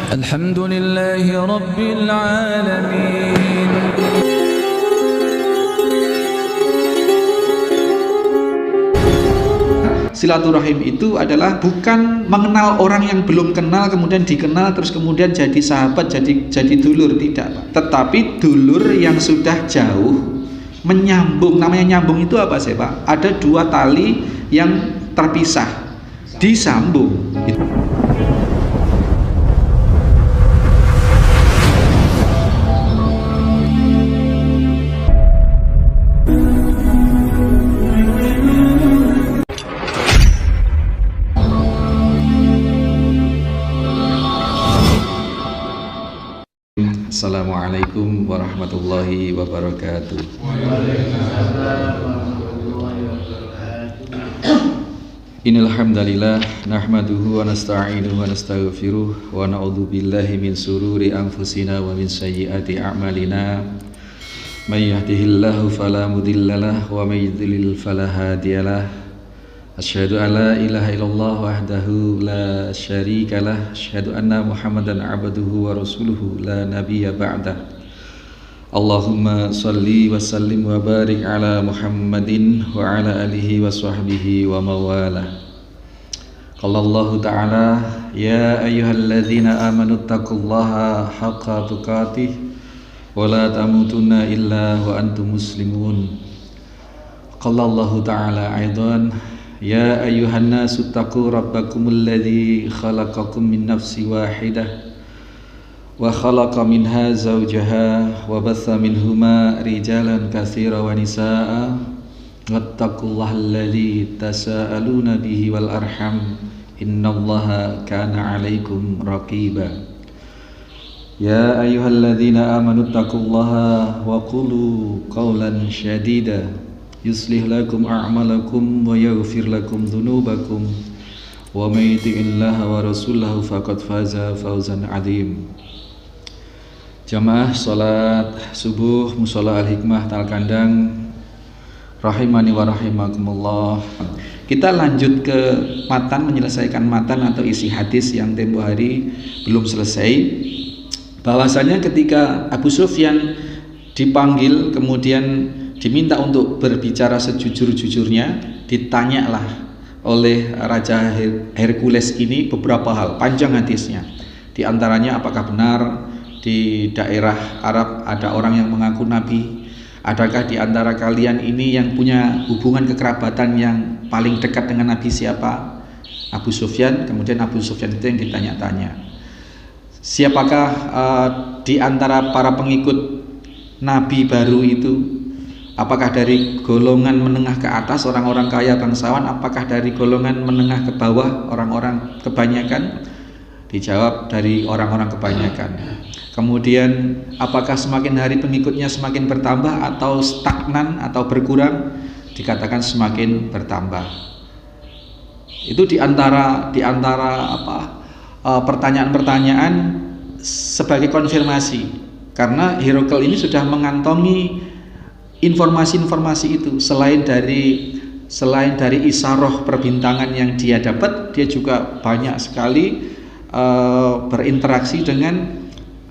Alhamdulillahi Rabbil Alamin. Silaturahim itu adalah bukan mengenal orang yang belum kenal kemudian dikenal terus kemudian jadi sahabat, jadi dulur, tidak Pak. Tetapi dulur yang sudah jauh menyambung. Namanya nyambung itu apa sih Pak? Ada dua tali yang terpisah disambung. Assalamualaikum warahmatullahi wabarakatuh. Innal hamdalillah nahmaduhu wa nasta'inuhu wa nastaghfiruh wa na'udzu billahi min sururi anfusina wa min sayyiati a'malina. May yahdihillahu fala mudhillalah wa may yudlil fala hadiyalah. Asyhadu an la ilaha illallah wahdahu la syarikalah. Asyhadu anna Muhammadan abduhu wa rasuluhu la nabiyya ba'dah. Allahumma salli wa sallim wa barik ala Muhammadin wa ala alihi wa sahbihi wa mawalah. Qala Allah ta'ala ya ayyuhalladzina amanu taqullaha haqqa tuqatih wa la tamutunna illa wa antum muslimun. Qala Allah ta'ala aidan ya ayyuhan nasu taqu rabbakumul ladzi khalaqakum min nafsin wahidah wa khalaqa minha zawjaha wa batha minhuma rijalan katsiran wa nisaa'a wattaqullaha alladzi tasaaluna bihi wal arham innallaha kana 'alaikum raqiba. Ya ayyuhalladzina amanu taqullaha wa qulu qawlan shadida yuslih lakum a'malakum wa yaghfir lakum dhunubakum wa may yuti'illaha wa rasulahu faqad faza fawzan 'adzim. Jamaah salat subuh mushola Al-Hikmah Talkandang rahimani wa rahimakumullah. Kita lanjut ke matan, menyelesaikan matan atau isi hadis yang tempo hari belum selesai. Bahwasanya ketika Abu Sufyan dipanggil kemudian diminta untuk berbicara sejujur-jujurnya, ditanyalah oleh Raja Hercules ini beberapa hal, panjang hadisnya. Di antaranya apakah benar di daerah Arab ada orang yang mengaku nabi? Adakah di antara kalian ini yang punya hubungan kekerabatan yang paling dekat dengan nabi siapa? Abu Sufyan. Kemudian Abu Sufyan itu yang ditanya-tanya. Siapakah di antara para pengikut nabi baru itu? Apakah dari golongan menengah ke atas, orang-orang kaya bangsawan? Apakah dari golongan menengah ke bawah, orang-orang kebanyakan? Dijawab dari orang-orang kebanyakan. Kemudian apakah semakin hari pengikutnya semakin bertambah atau stagnan atau berkurang? Dikatakan semakin bertambah. Itu diantara pertanyaan-pertanyaan sebagai konfirmasi. Karena Herakles ini sudah mengantongi informasi-informasi itu. Selain dari isaroh perbintangan yang dia dapat, dia juga banyak sekali berinteraksi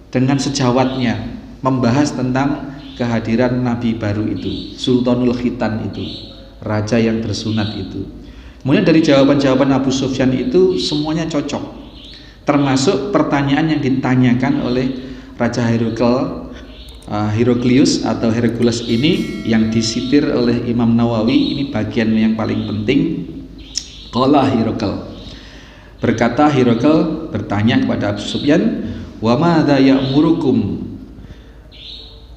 dengan sejawatnya, membahas tentang kehadiran nabi baru itu, Sultanul Khitan itu, raja yang bersunat itu. Kemudian dari jawaban-jawaban Abu Sufyan itu semuanya cocok, termasuk pertanyaan yang ditanyakan oleh Raja Heraclius atau Hercules ini yang disitir oleh Imam Nawawi. Ini bagian yang paling penting. Qala Herakles, berkata Herakles bertanya kepada Abu Sufyan, wa madza ya'murukum,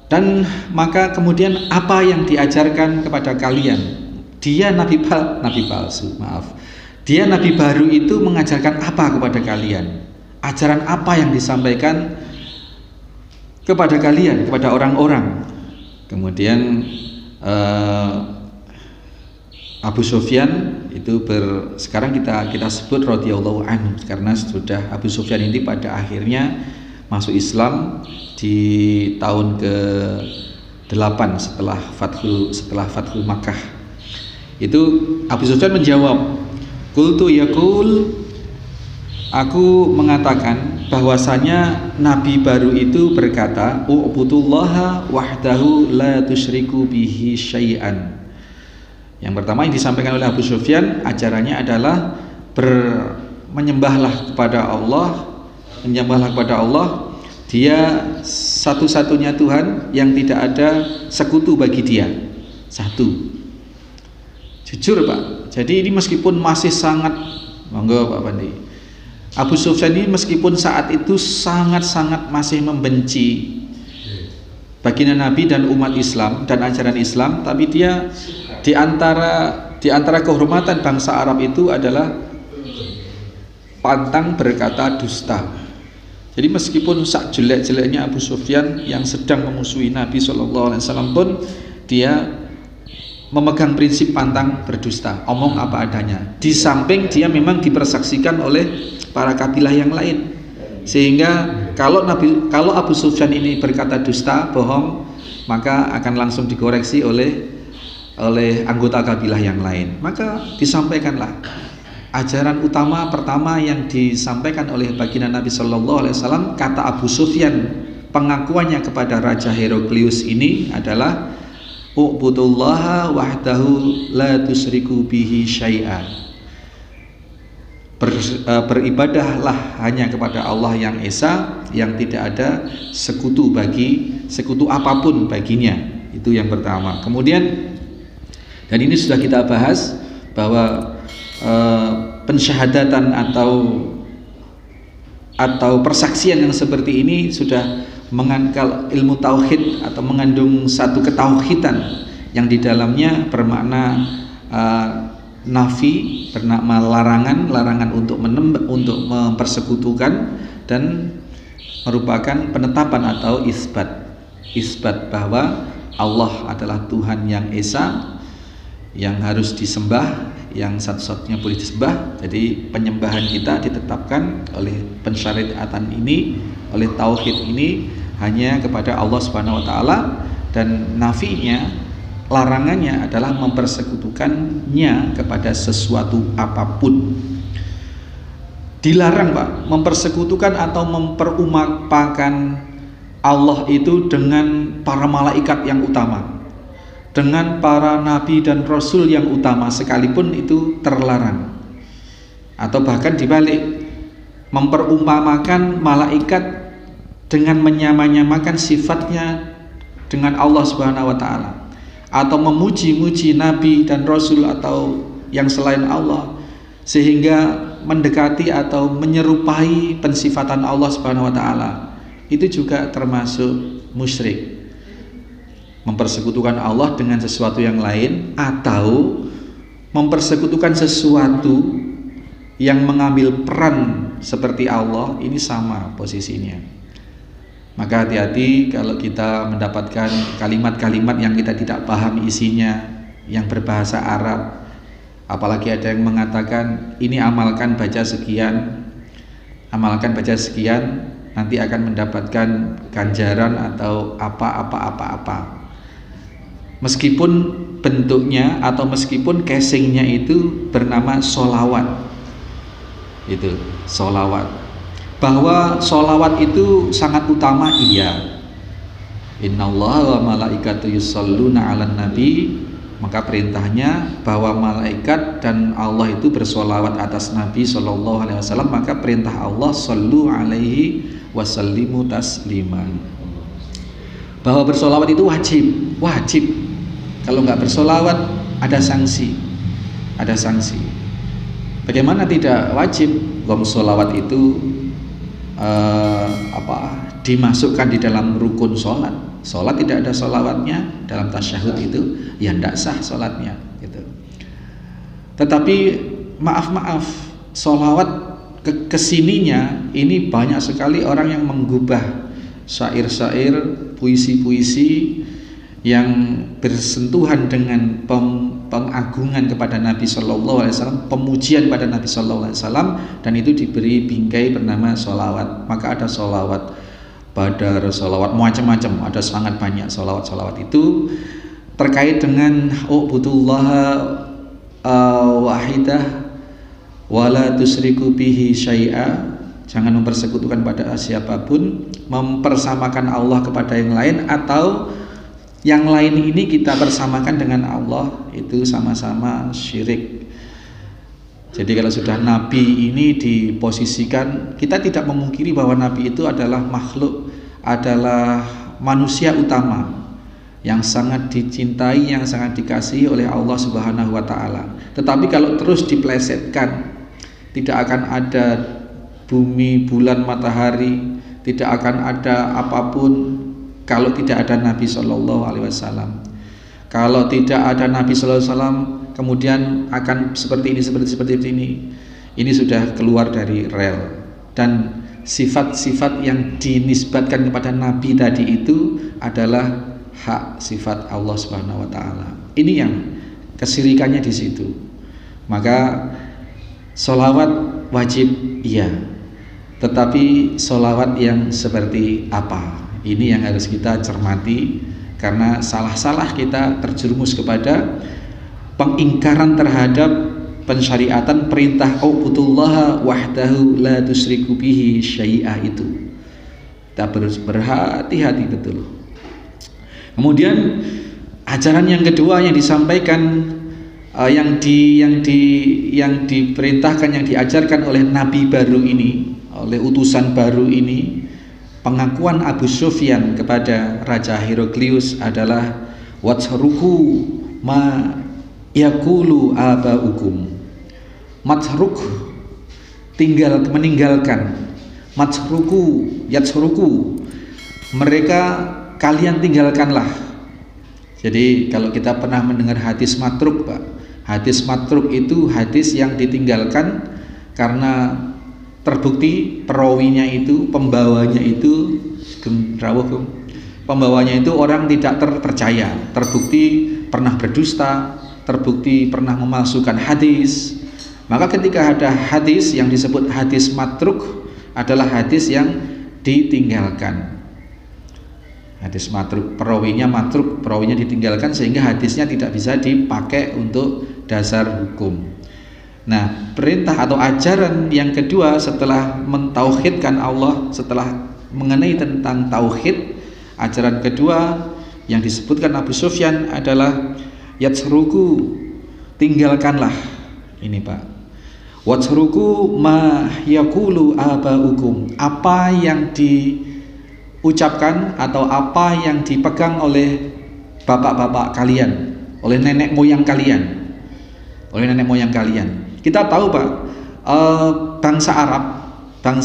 dan maka kemudian apa yang diajarkan kepada kalian? Dia nabi palsu, maaf. Dia nabi baru itu mengajarkan apa kepada kalian? Ajaran apa yang disampaikan kepada kalian, kepada orang-orang? Kemudian Abu Sufyan itu sekarang kita sebut radhiyallahu anhu, karena sudah Abu Sufyan ini pada akhirnya masuk Islam di tahun ke-8 setelah Fathul Makkah. Itu Abu Sufyan menjawab, qultu yaqul Aku mengatakan bahwasanya Nabi baru itu berkata, u'budullaha wahdahu la tusyriku bihi syai'an. Yang pertama yang disampaikan oleh Abu Sufyan, ajarannya adalah menyembahlah kepada Allah, Dia satu-satunya Tuhan yang tidak ada sekutu bagi Dia. Satu. Jujur Pak. Jadi ini meskipun masih sangat, monggo Pak Pandi, Abu Sufyan ini meskipun saat itu sangat-sangat masih membenci baginda Nabi dan umat Islam dan ajaran Islam, tapi dia di antara kehormatan bangsa Arab itu adalah pantang berkata dusta. Jadi meskipun sak jelek-jeleknya Abu Sufyan yang sedang memusuhi Nabi SAW pun dia memegang prinsip pantang berdusta, omong apa adanya. Di samping dia memang dipersaksikan oleh para kabilah yang lain, sehingga kalau Abu Sufyan ini berkata dusta, bohong, maka akan langsung dikoreksi oleh anggota kabilah yang lain. Maka disampaikanlah ajaran utama pertama yang disampaikan oleh baginda Nabi Sallallahu Alaihi Wasallam. Kata Abu Sufyan, pengakuannya kepada Raja Heraklius ini adalah u'budullaha wahdahu la tusyriku bihi syai'an. Beribadahlah hanya kepada Allah yang Esa, yang tidak ada sekutu apapun baginya. Itu yang pertama. Kemudian, dan ini sudah kita bahas, bahwa pensyahadatan atau persaksian yang seperti ini sudah mengangkal ilmu tauhid atau mengandung satu ketauhidan yang di dalamnya bermakna nafi, bernama larangan untuk mempersekutukan, dan merupakan penetapan atau isbat bahwa Allah adalah Tuhan yang Esa, yang harus disembah, yang satu-satunya boleh disembah. Jadi penyembahan kita ditetapkan oleh pensyariatan ini, oleh tauhid ini hanya kepada Allah Subhanahu wa taala, dan nafinya, larangannya adalah mempersekutukannya kepada sesuatu apapun. Dilarang Pak, mempersekutukan atau memperumpakan Allah itu dengan para malaikat yang utama, dengan para nabi dan rasul yang utama sekalipun, itu terlarang. Atau bahkan dibalik, memperumpamakan malaikat dengan menyamakan sifatnya dengan Allah Subhanahu wa taala, atau memuji-muji nabi dan rasul atau yang selain Allah sehingga mendekati atau menyerupai pensifatan Allah Subhanahu wa taala, itu juga termasuk musyrik. Mempersekutukan Allah dengan sesuatu yang lain, atau mempersekutukan sesuatu yang mengambil peran seperti Allah, ini sama posisinya. Maka hati-hati kalau kita mendapatkan kalimat-kalimat yang kita tidak paham isinya, yang berbahasa Arab, apalagi ada yang mengatakan ini amalkan baca sekian, nanti akan mendapatkan ganjaran atau apa. Meskipun bentuknya atau meskipun casingnya itu bernama sholawat, itu sholawat. Bahwa sholawat itu sangat utama, iya. Innallaha wa malaikatu yusholluna 'alan nabi. Maka perintahnya bahwa malaikat dan Allah itu bersolawat atas Nabi Sallallahu Alaihi Wasallam. Maka perintah Allah, sallu alaihi wasallimu tasliman. Bahwa bersolawat itu wajib. Kalau nggak bersolawat ada sanksi. Bagaimana tidak wajib? Solawat itu dimasukkan di dalam rukun sholat. Sholat tidak ada sholawatnya dalam tasyahud itu, ya tidak sah sholatnya gitu. Tetapi maaf, sholawat kesininya ini banyak sekali orang yang menggubah syair-syair, puisi-puisi yang bersentuhan dengan pengagungan kepada Nabi Sallallahu Alaihi Wasallam, pemujian pada Nabi Sallallahu Alaihi Wasallam, dan itu diberi bingkai bernama sholawat. Maka ada sholawat badar, sholawat macam-macam, ada sangat banyak sholawat itu terkait dengan u'budullaha wahidah wala tusyriku bihi syai'a, jangan mempersekutukan pada siapapun, mempersamakan Allah kepada yang lain, atau yang lain ini kita persamakan dengan Allah, itu sama-sama syirik. Jadi kalau sudah Nabi ini diposisikan, kita tidak memungkiri bahwa Nabi itu adalah makhluk, adalah manusia utama yang sangat dicintai, yang sangat dikasihi oleh Allah Subhanahu wa taala. Tetapi kalau terus diplesetkan, tidak akan ada bumi, bulan, matahari, tidak akan ada apapun kalau tidak ada Nabi Shallallahu Alaihi Wasallam. Kalau tidak ada Nabi Shallallahu Alaihi Wasallam, kemudian akan seperti ini. Ini sudah keluar dari rel. Dan sifat-sifat yang dinisbatkan kepada Nabi tadi itu adalah hak sifat Allah Subhanahu Wa Taala. Ini yang kesirikannya di situ. Maka sholawat wajib iya, tetapi sholawat yang seperti apa? Ini yang harus kita cermati, karena salah-salah kita terjerumus kepada pengingkaran terhadap pensyariatan perintah ubudullaha wahdahu la tusyriku bihi syai'a itu. Kita harus berhati-hati betul. Kemudian ajaran yang kedua yang disampaikan, yang diperintahkan, yang diajarkan oleh Nabi baru ini, oleh utusan baru ini, pengakuan Abu Sufyan kepada Raja Heraklius adalah watsruku ma yaqulu abaukum. Matruk, meninggalkan. Matsruku, yatsruku, mereka kalian tinggalkanlah. Jadi kalau kita pernah mendengar hadis matruk, Pak, hadis matruk itu hadis yang ditinggalkan karena terbukti perawinya itu, pembawanya itu orang tidak terpercaya, terbukti pernah berdusta, terbukti pernah memalsukan hadis. Maka ketika ada hadis yang disebut hadis matruk, adalah hadis yang ditinggalkan. Hadis matruk, perawinya ditinggalkan sehingga hadisnya tidak bisa dipakai untuk dasar hukum. Nah, perintah atau ajaran yang kedua setelah mentauhidkan Allah, setelah mengenai tentang tauhid, ajaran kedua yang disebutkan Abu Sufyan adalah yatsruku, tinggalkanlah. Ini Pak, watsruku ma yaqulu abaukum, apa yang diucapkan atau apa yang dipegang oleh bapak-bapak kalian, oleh nenek moyang kalian. Kita tahu Pak, bangsa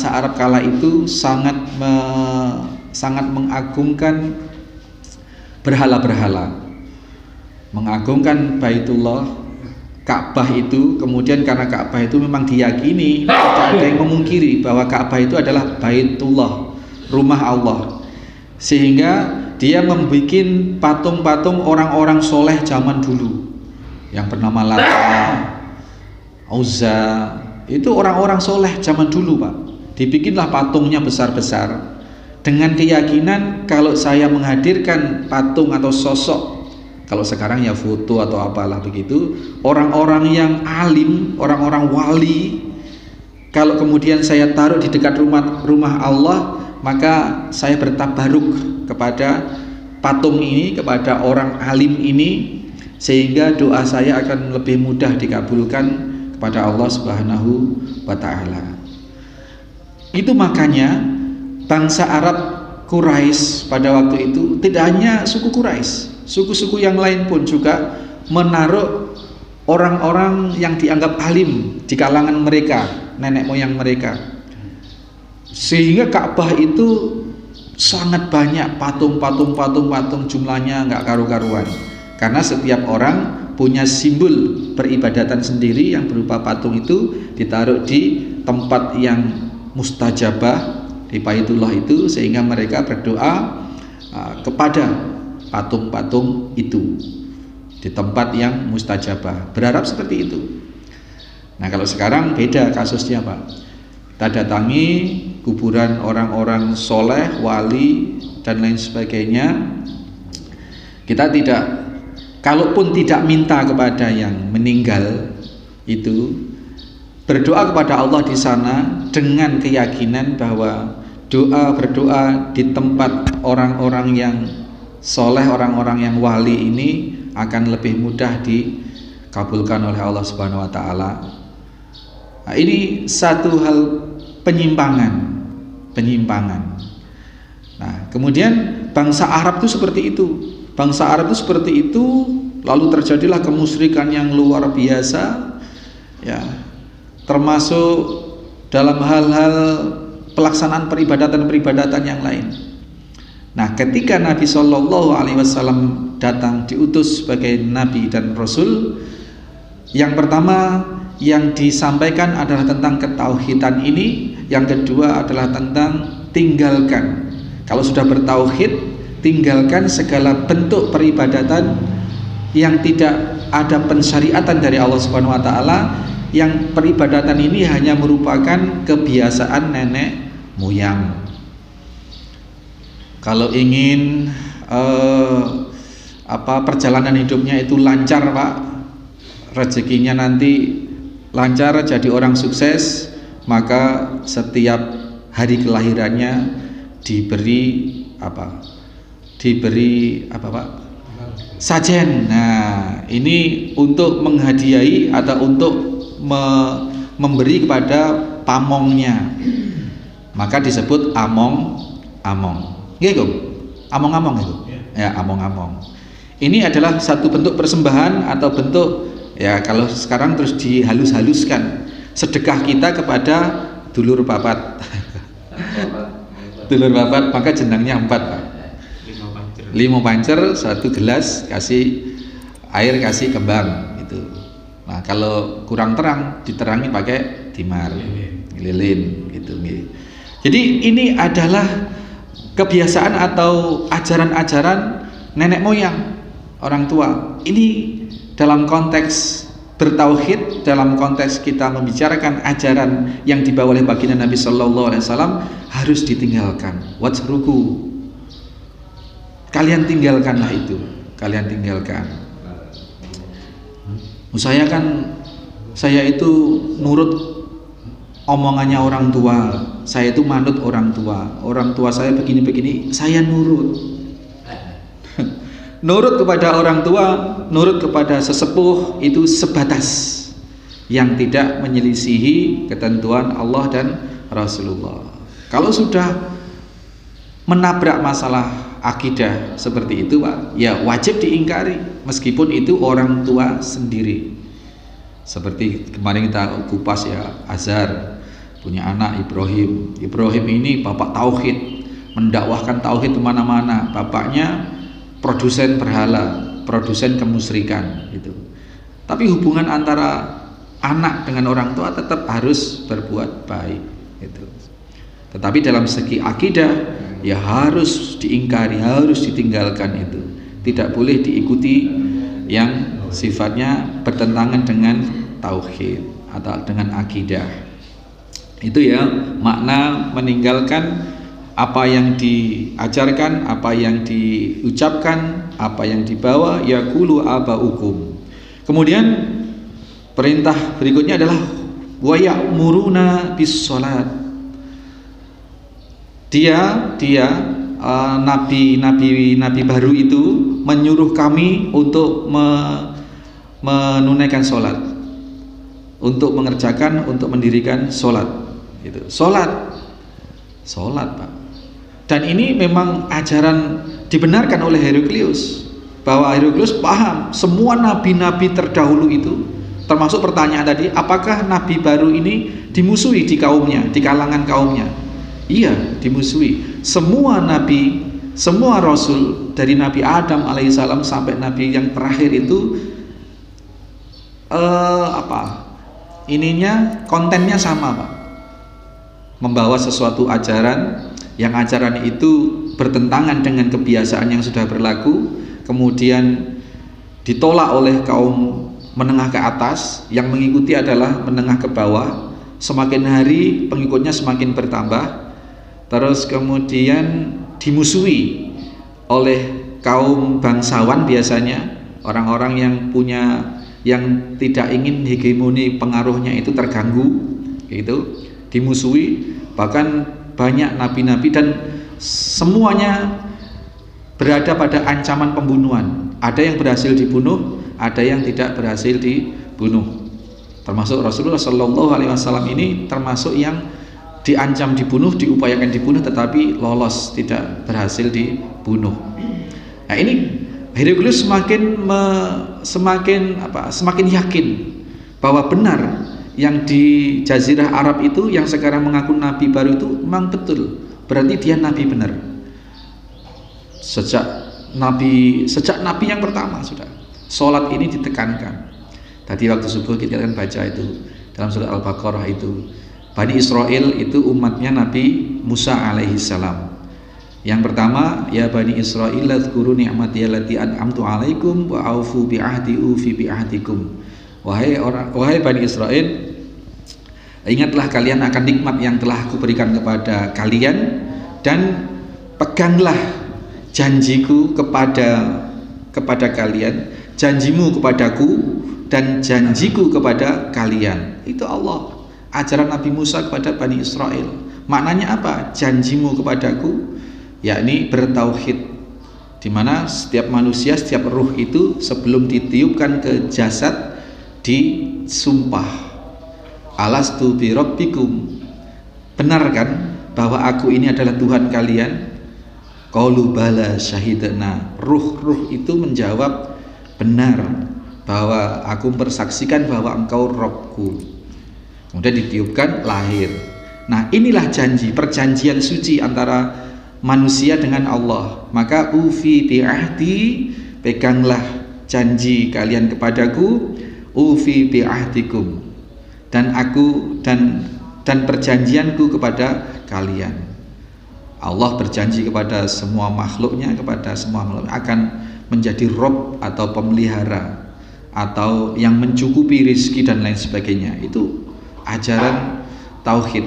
Arab kala itu sangat mengagungkan berhala-berhala, mengagungkan Baitullah, Ka'bah itu. Kemudian karena Ka'bah itu memang diyakini, tidak ada yang memungkiri bahwa Ka'bah itu adalah Baitullah, rumah Allah, sehingga dia membuat patung-patung orang-orang soleh zaman dulu yang bernama Lata, Uzza. Itu orang-orang soleh zaman dulu Pak, dibikinlah patungnya besar-besar dengan keyakinan kalau saya menghadirkan patung atau sosok, kalau sekarang ya foto atau apalah begitu, orang-orang yang alim, orang-orang wali, kalau kemudian saya taruh di dekat rumah Allah, maka saya bertabaruk kepada patung ini, kepada orang alim ini, sehingga doa saya akan lebih mudah dikabulkan kepada Allah Subhanahu wa taala. Itu makanya bangsa Arab Quraisy pada waktu itu, tidak hanya suku Quraisy, suku-suku yang lain pun juga menaruh orang-orang yang dianggap alim di kalangan mereka, nenek moyang mereka, sehingga Ka'bah itu sangat banyak patung, jumlahnya nggak karu-karuan, karena setiap orang punya simbol peribadatan sendiri yang berupa patung, itu ditaruh di tempat yang mustajabah di Baitullah itu, sehingga mereka berdoa kepada patung-patung itu di tempat yang mustajabah, berharap seperti itu. Nah, kalau sekarang beda kasusnya Pak, kita datangi kuburan orang-orang soleh, wali dan lain sebagainya, kita tidak, kalaupun tidak minta kepada yang meninggal itu, berdoa kepada Allah di sana dengan keyakinan bahwa berdoa di tempat orang-orang yang soleh, orang-orang yang wali ini akan lebih mudah dikabulkan oleh Allah Subhanahu wa taala. Nah, ini satu hal penyimpangan. Nah, kemudian bangsa Arab itu seperti itu. Bangsa Arab itu seperti itu, lalu terjadilah kemusyrikan yang luar biasa, ya, termasuk dalam hal-hal pelaksanaan peribadatan yang lain. Nah, ketika Nabi Shallallahu Alaihi Wasallam datang diutus sebagai Nabi dan Rasul, yang pertama yang disampaikan adalah tentang ketauhidan ini, yang kedua adalah tentang tinggalkan. Kalau sudah bertauhid, tinggalkan segala bentuk peribadatan yang tidak ada pensyariatan dari Allah Subhanahu wa taala, yang peribadatan ini hanya merupakan kebiasaan nenek moyang. Kalau ingin perjalanan hidupnya itu lancar, Pak, rezekinya nanti lancar, jadi orang sukses, maka setiap hari kelahirannya diberi apa Pak? Sajen. Nah, ini untuk menghadiahi atau untuk memberi kepada pamongnya, maka disebut among. Gitu, among itu. Ya, among. Ini adalah satu bentuk persembahan atau bentuk, ya kalau sekarang terus dihalus-haluskan, sedekah kita kepada dulur papat. Dulur papat, maka jenangnya 4, Pak. 5 pancer, 1 gelas, kasih air, kasih kembang gitu. Nah, kalau kurang terang diterangi pakai timar, lilin gitu. Jadi ini adalah kebiasaan atau ajaran-ajaran nenek moyang, orang tua. Ini dalam konteks bertauhid, dalam konteks kita membicarakan ajaran yang dibawa oleh baginda Nabi Sallallahu Alaihi Wasallam, harus ditinggalkan. Wajruku, kalian tinggalkanlah itu, kalian tinggalkan. Saya itu nurut omongannya orang tua, saya itu manut orang tua saya begini-begini, saya nurut. Nurut kepada orang tua, nurut kepada sesepuh itu sebatas yang tidak menyelisihi ketentuan Allah dan Rasulullah. Kalau sudah menabrak masalah akidah seperti itu, Pak, ya wajib diingkari meskipun itu orang tua sendiri. Seperti kemarin kita kupas ya, Azhar punya anak Ibrahim ini bapak tauhid, mendakwahkan tauhid kemana-mana. Bapaknya produsen berhala, produsen kemusyrikan gitu. Tapi hubungan antara anak dengan orang tua tetap harus berbuat baik gitu. Tetapi dalam segi akidah ya harus diingkari, harus ditinggalkan itu. Tidak boleh diikuti yang sifatnya bertentangan dengan tauhid atau dengan akidah. Itu ya makna meninggalkan apa yang diajarkan, apa yang diucapkan, apa yang dibawa, yaqulu abaukum. Kemudian perintah berikutnya adalah wa ya'muruna bis salat. Nabi baru itu menyuruh kami untuk menunaikan sholat, untuk mengerjakan, untuk mendirikan sholat gitu. Sholat Pak. Dan ini memang ajaran dibenarkan oleh Heraklius, bahwa Heraklius paham semua nabi-nabi terdahulu itu, termasuk pertanyaan tadi, apakah nabi baru ini dimusuhi di kaumnya, di kalangan kaumnya? Iya, dimusuhi. Semua nabi, semua rasul dari Nabi Adam alaihissalam sampai nabi yang terakhir itu kontennya sama, Pak. Membawa sesuatu ajaran yang ajaran itu bertentangan dengan kebiasaan yang sudah berlaku, kemudian ditolak oleh kaum menengah ke atas, yang mengikuti adalah menengah ke bawah. Semakin hari pengikutnya semakin bertambah, terus kemudian dimusuhi oleh kaum bangsawan, biasanya orang-orang yang punya yang tidak ingin hegemoni pengaruhnya itu terganggu, itu dimusuhi. Bahkan banyak nabi-nabi dan semuanya berada pada ancaman pembunuhan. Ada yang berhasil dibunuh, ada yang tidak berhasil dibunuh. Termasuk Rasulullah Shallallahu Alaihi Wasallam ini termasuk yang diancam dibunuh, diupayakan dibunuh, tetapi lolos, tidak berhasil dibunuh. Nah ini Heraklius semakin yakin bahwa benar yang di Jazirah Arab itu, yang sekarang mengaku nabi baru itu memang betul. Berarti dia nabi benar. Sejak nabi yang pertama sudah sholat ini ditekankan. Tadi waktu subuh kita akan baca itu dalam surat Al-Baqarah itu, Bani Israel itu umatnya Nabi Musa alaihi salam. Yang pertama, ya Bani Israel adzkuru ni'mati allati an'amtu alaikum wa aufu bi ahdi ufi bi ahdikum. Wahai Bani Israel, ingatlah kalian akan nikmat yang telah aku berikan kepada kalian, dan peganglah janjiku kepada kalian, janjimu kepadaku dan janjiku kepada kalian. Itu Allah, ajaran Nabi Musa kepada Bani Israel. Maknanya apa? Janjimu kepadaku, yakni bertauhid, di mana setiap manusia, setiap ruh itu sebelum ditiupkan ke jasad disumpah, alastu bi rabbikum, benar kan bahwa aku ini adalah Tuhan kalian? Qalu bala syahidna. Ruh itu menjawab, benar, bahwa aku bersaksikan bahwa engkau Rabbku. Kemudian ditiupkan, lahir. Nah inilah janji, perjanjian suci antara manusia dengan Allah. Maka ufi bi ahdi, peganglah janji kalian kepadaku, ufi bi ahdikum, dan aku dan perjanjianku kepada kalian. Allah berjanji kepada semua makhluknya, kepada semua makhluk akan menjadi Rabb atau pemelihara, atau yang mencukupi rizki dan lain sebagainya. Itu ajaran tauhid.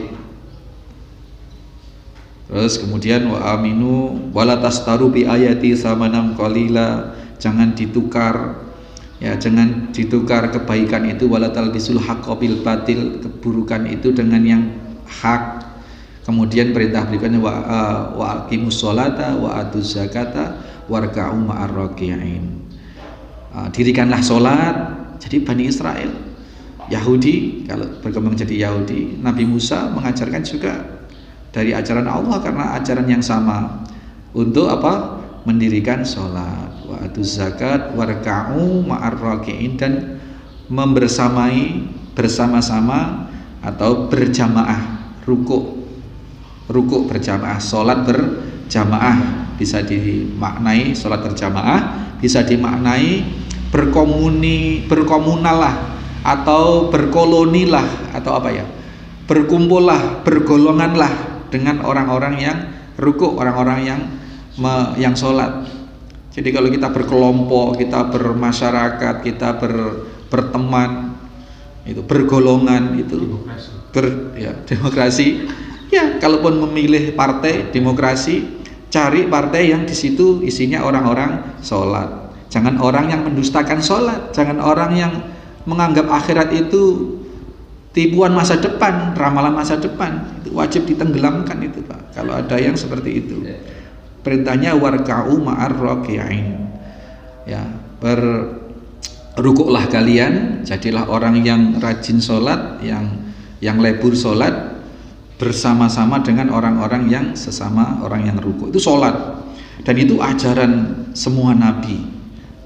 Terus kemudian wa aminu wala tastaru bi ayati samanam qalila, jangan ditukar, ya, jangan ditukar kebaikan itu, wala talbisul haqqo bil batil, keburukan itu dengan yang hak. Kemudian perintah berikutnya wa aqimus sholata wa atuz zakata warka'u ma'ar raki'in. Dirikanlah sholat. Jadi Bani Israel, Yahudi, kalau berkembang jadi Yahudi, Nabi Musa mengajarkan juga dari ajaran Allah, karena ajaran yang sama, untuk apa? Mendirikan sholat, wa atuz zakat warka'u ma'ar raki'in, dan membersamai, bersama-sama atau berjamaah, rukuk berjamaah, sholat berjamaah. Bisa dimaknai sholat berjamaah, bisa dimaknai berkomunal lah, atau berkoloni lah, atau apa ya, berkumpul lah, bergolongan lah dengan orang-orang yang rukuk, orang-orang yang sholat. Jadi kalau kita berkelompok, kita bermasyarakat, kita berteman, itu bergolongan, itu demokrasi. Ya, kalaupun memilih partai demokrasi, cari partai yang di situ isinya orang-orang sholat. Jangan orang yang mendustakan sholat, jangan orang yang menganggap akhirat itu tipuan masa depan, ramalan masa depan. Itu wajib ditenggelamkan itu, Pak. Kalau ada yang seperti itu. Perintahnya warka'u ma'ar raki'in. Ya, berrukuklah kalian, jadilah orang yang rajin sholat, yang lebur sholat, bersama-sama dengan orang-orang yang sesama orang yang rukuk. Itu sholat, dan itu ajaran semua nabi.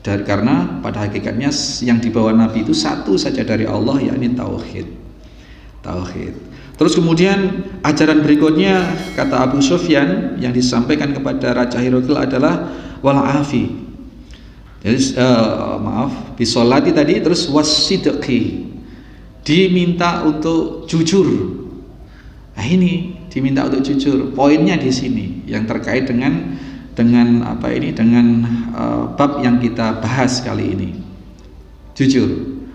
Karena pada hakikatnya yang dibawa nabi itu satu saja dari Allah, yakni tauhid. Terus kemudian ajaran berikutnya, kata Abu Sufyan, yang disampaikan kepada Raja Heraklius adalah wal'afi. Jadi bisolati tadi, terus wasidqi, diminta untuk jujur. Nah ini diminta untuk jujur. Poinnya di sini yang terkait dengan apa ini, dengan bab yang kita bahas kali ini, jujur.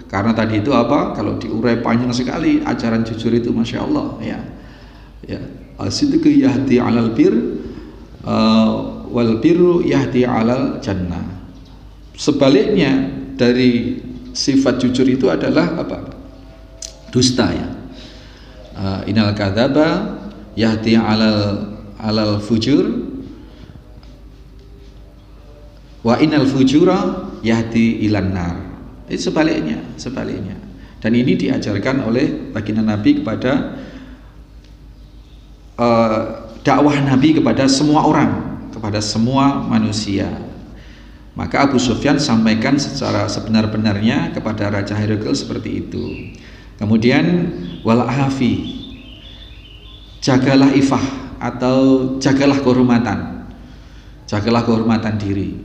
Karena tadi itu apa? Kalau diurai panjang sekali ajaran jujur itu, masya Allah, ya. As-sidqu yahdi 'alal bir wal birru yahdi 'alal jannah. Sebaliknya dari sifat jujur itu adalah apa? Dusta ya. Innal kadzaba yahdi alal fujur wa innal fujura yahdi ilan nar. Itu sebaliknya. Dan ini diajarkan oleh baginda Nabi kepada dakwah Nabi kepada semua orang, kepada semua manusia. Maka Abu Sufyan sampaikan secara sebenar-benarnya kepada Raja Heraklius seperti itu. Kemudian wal afi, jagalah ifah atau jagalah kehormatan diri.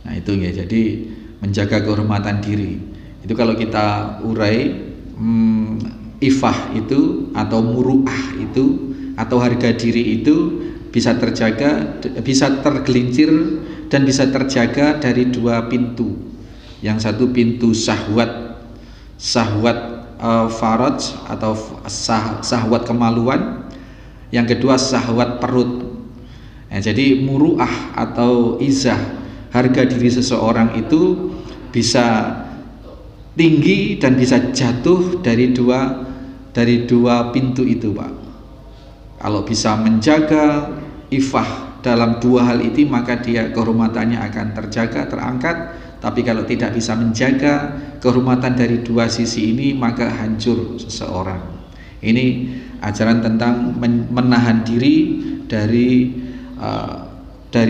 Nah itu ya, jadi menjaga kehormatan diri itu kalau kita urai, ifah itu atau muru'ah itu atau harga diri itu bisa terjaga, bisa tergelincir dan bisa terjaga dari dua pintu. Yang satu pintu syahwat faraj atau syahwat kemaluan, yang kedua syahwat perut. Nah, jadi muru'ah atau izah, harga diri seseorang itu bisa tinggi dan bisa jatuh dari dua pintu itu, Pak. Kalau bisa menjaga ifah dalam dua hal itu, maka dia kehormatannya akan terjaga, terangkat. Tapi kalau tidak bisa menjaga kehormatan dari dua sisi ini, maka hancur seseorang. Ini ajaran tentang menahan diri dari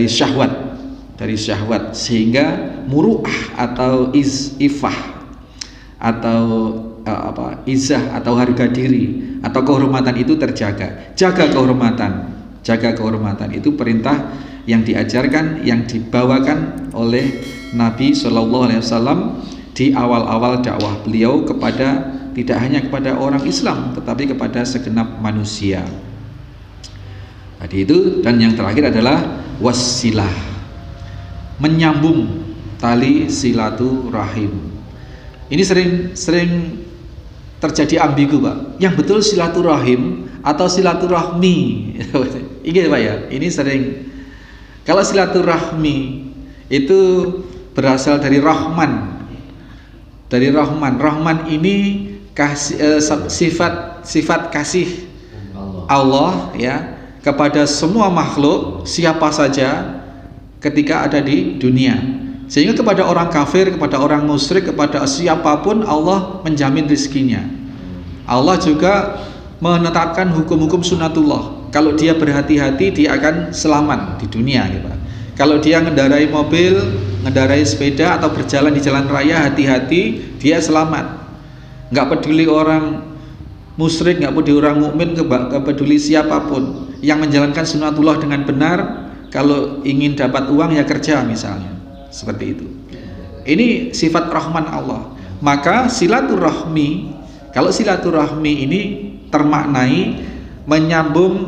syahwat, sehingga muru'ah atau ifah atau izah atau harga diri atau kehormatan itu terjaga. Jaga kehormatan itu perintah yang diajarkan, yang dibawakan oleh Nabi Shallallahu Alaihi Wasallam di awal-awal dakwah beliau kepada, tidak hanya kepada orang Islam tetapi kepada segenap manusia. Tadi itu. Dan yang terakhir adalah wasilah, menyambung tali silaturahim. Ini sering terjadi ambigu, Pak. Yang betul silaturahim atau silaturahmi. Ini Pak ya, ini sering. Kalau silaturahmi itu berasal dari Rahman. Dari Rahman. Rahman ini sifat kasih Allah ya kepada semua makhluk, siapa saja ketika ada di dunia. Sehingga kepada orang kafir, kepada orang musyrik, kepada siapapun Allah menjamin rizkinya. Allah juga menetapkan hukum-hukum sunatullah. Kalau dia berhati-hati, dia akan selamat di dunia ya, Pak. Kalau dia mengendarai mobil, mengendarai sepeda atau berjalan di jalan raya, hati-hati, dia selamat. Nggak peduli orang musyrik, nggak peduli orang mukmin, nggak peduli siapapun yang menjalankan sunatullah dengan benar. Kalau ingin dapat uang ya kerja misalnya, seperti itu. Ini sifat Rahman Allah. Maka silaturahmi, kalau silaturahmi ini termaknai menyambung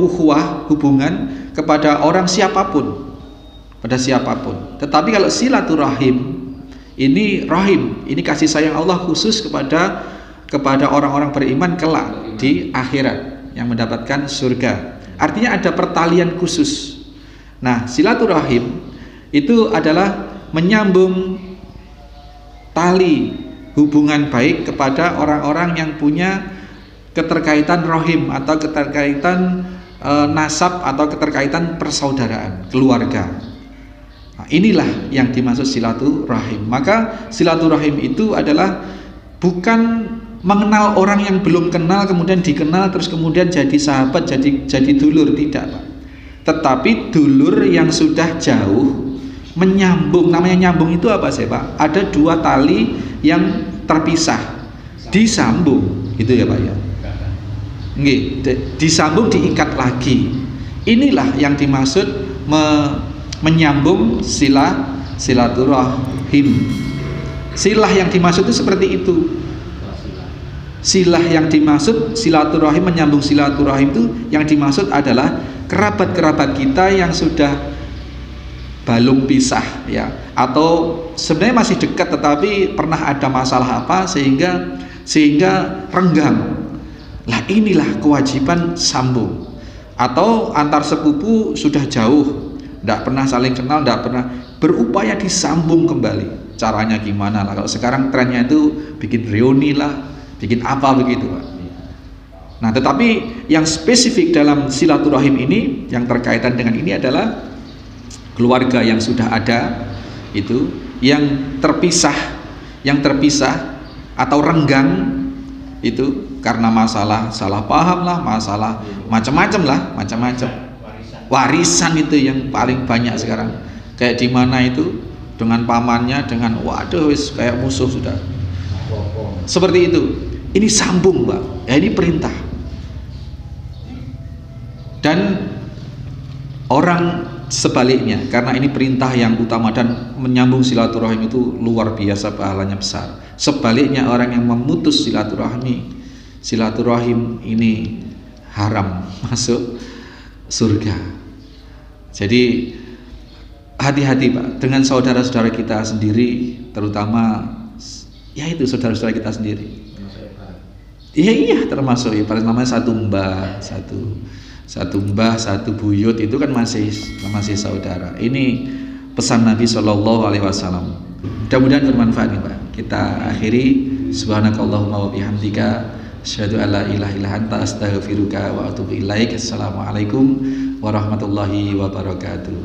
ukhuwah, hubungan kepada orang siapapun, pada siapapun. Tetapi kalau silaturahim ini rahim, ini kasih sayang Allah khusus kepada orang-orang beriman kelak di akhirat yang mendapatkan surga. Artinya ada pertalian khusus. Nah, silaturahim itu adalah menyambung tali hubungan baik kepada orang-orang yang punya keterkaitan rahim atau keterkaitan nasab atau keterkaitan persaudaraan, keluarga. Nah, inilah yang dimaksud silaturahim. Maka silaturahim itu adalah bukan mengenal orang yang belum kenal kemudian dikenal terus kemudian jadi sahabat, jadi dulur, tidak, Pak. Tetapi dulur yang sudah jauh menyambung. Namanya nyambung itu apa sih, Pak? Ada dua tali yang terpisah disambung, gitu ya, Pak ya. Nggih, disambung, diikat lagi. Inilah yang dimaksud menyambung silaturahim. Silah yang dimaksud itu seperti itu. Silah yang dimaksud silaturahim, menyambung silaturahim itu yang dimaksud adalah kerabat-kerabat kita yang sudah balung pisah ya, atau sebenarnya masih dekat tetapi pernah ada masalah apa sehingga renggang. Lah inilah kewajiban sambung. Atau antar sepupu sudah jauh, tidak pernah saling kenal, tidak pernah, berupaya disambung kembali. caranya gimana lah. Kalau sekarang trennya itu bikin reuni lah, bikin apa begitu Pak. Nah tetapi yang spesifik dalam silaturahim ini, yang terkaitan dengan ini adalah keluarga yang sudah ada itu, yang terpisah atau renggang itu karena masalah salah paham lah, masalah macam-macam warisan itu yang paling banyak sekarang. Kayak di mana itu dengan pamannya, dengan waduh kayak musuh sudah seperti itu. Ini sambung Pak, ya ini perintah. Dan orang sebaliknya, karena ini perintah yang utama dan menyambung silaturahim itu luar biasa pahalanya besar. Sebaliknya orang yang memutus silaturahim ini haram masuk surga. Jadi hati-hati Pak dengan saudara-saudara kita sendiri, terutama ya itu saudara-saudara kita sendiri. Iya termasuk ya, paling namanya satu mbah, satu buyut itu kan masih saudara. Ini pesan Nabi SAW. Mudah-mudahan bermanfaat nih Pak. Kita akhiri, subhanakallahumma wa bihamdika asyhadu an la ilaha illa anta astaghfiruka wa atubu ilaik. Assalamualaikum warahmatullahi wabarakatuh.